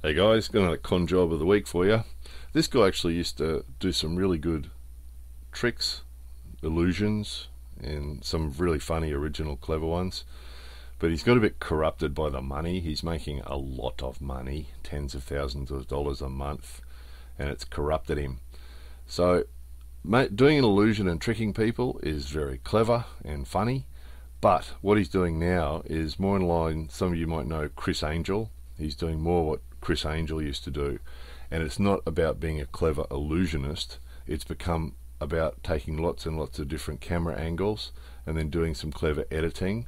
Hey guys, got another con job of the week for you. This guy actually used to do some really good tricks, illusions, and some really funny, original, clever ones. But he's got a bit corrupted by the money. He's making a lot of money, tens of thousands of dollars a month, and it's corrupted him. So, doing an illusion and tricking people is very clever and funny. But what he's doing now is more in line. Some of you might know Chris Angel. He's doing more what Chris Angel used to do, and it's not about being a clever illusionist. It's become about taking lots and lots of different camera angles and then doing some clever editing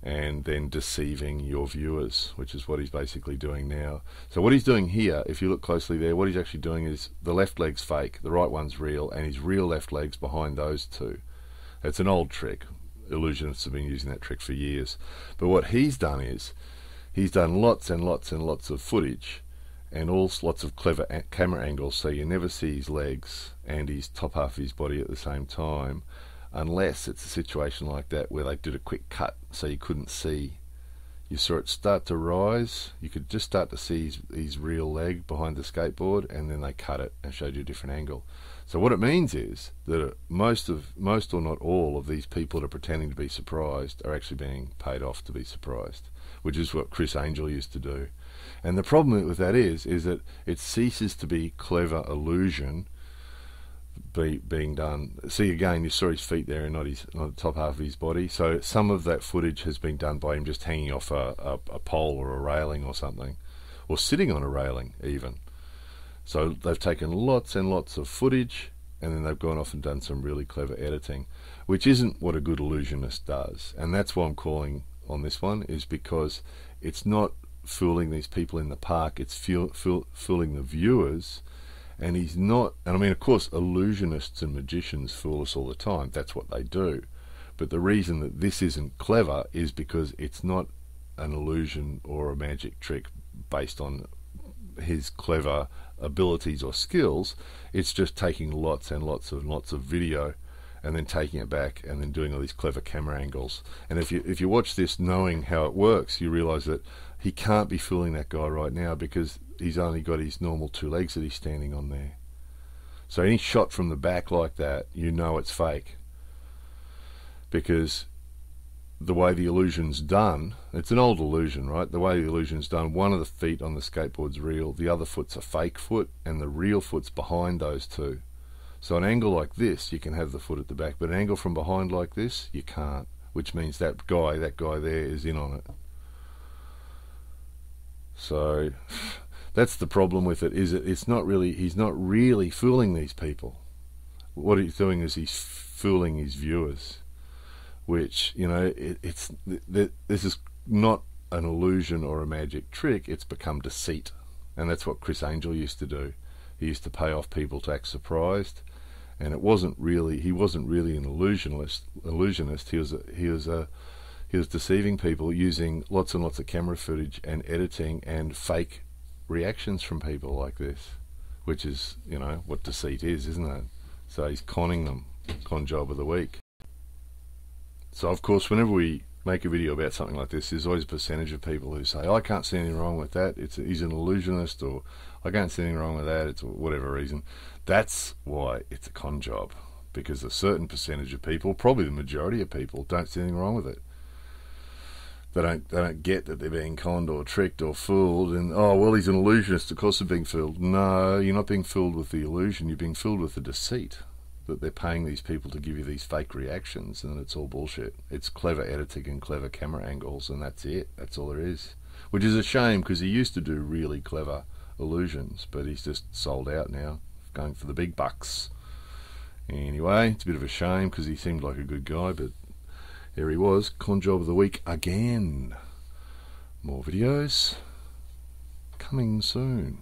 and then deceiving your viewers, which is what he's basically doing now. So what he's doing here, if you look closely there, what he's actually doing is the left leg's fake, the right one's real, and his real left leg's behind those two. It's an old trick. Illusionists have been using that trick for years. But what he's done is he's done lots and lots and lots of footage and all lots of clever camera angles, so you never see his legs and his top half of his body at the same time, unless it's a situation like that where they did a quick cut so you couldn't see. You saw it start to rise, you could just start to see his real leg behind the skateboard, and then they cut it and showed you a different angle. So what it means is that most or not all of these people that are pretending to be surprised are actually being paid off to be surprised, which is what Chris Angel used to do. And the problem with that is that it ceases to be clever illusion being done. See, again, you saw his feet there and not the top half of his body. So some of that footage has been done by him just hanging off a pole or a railing or something, or sitting on a railing even. So they've taken lots and lots of footage and then they've gone off and done some really clever editing, which isn't what a good illusionist does. And that's why I'm calling on this one, is because it's not fooling these people in the park, it's fooling the viewers. And he's not, and I mean, of course, illusionists and magicians fool us all the time. That's what they do. But the reason that this isn't clever is because it's not an illusion or a magic trick based on his clever abilities or skills. It's just taking lots and lots of video and then taking it back and then doing all these clever camera angles. And if you watch this knowing how it works, you realize that he can't be fooling that guy right now because he's only got his normal two legs that he's standing on there. So any shot from the back like that, you know it's fake, because the way the illusion's done, it's an old illusion, right? The way the illusion's done, one of the feet on the skateboard's real, the other foot's a fake foot, and the real foot's behind those two. So an angle like this, you can have the foot at the back, but an angle from behind like this, you can't, which means that guy there is in on it. So that's the problem with it, is that he's not really fooling these people. What he's doing is he's fooling his viewers, which, you know, this is not an illusion or a magic trick. It's become deceit, and that's what Chris Angel used to do. He used to pay off people to act surprised, and he wasn't really an illusionist. He was deceiving people using lots and lots of camera footage and editing and fake reactions from people like this, which is, you know, what deceit is, isn't it? So he's conning them. Con job of the week. So of course, whenever we make a video about something like this, there's always a percentage of people who say, I can't see anything wrong with that, he's an illusionist, or I can't see anything wrong with that, it's whatever reason. That's why it's a con job, because a certain percentage of people, probably the majority of people, don't see anything wrong with it. They don't get that they're being conned or tricked or fooled, and, oh, well, he's an illusionist, of course they're being fooled. No, you're not being fooled with the illusion, you're being fooled with the deceit, that they're paying these people to give you these fake reactions, and it's all bullshit. It's clever editing and clever camera angles, and that's it. That's all there is. Which is a shame, because he used to do really clever illusions, but he's just sold out now, going for the big bucks. Anyway, it's a bit of a shame, because he seemed like a good guy, but there he was, con job of the week again. More videos coming soon.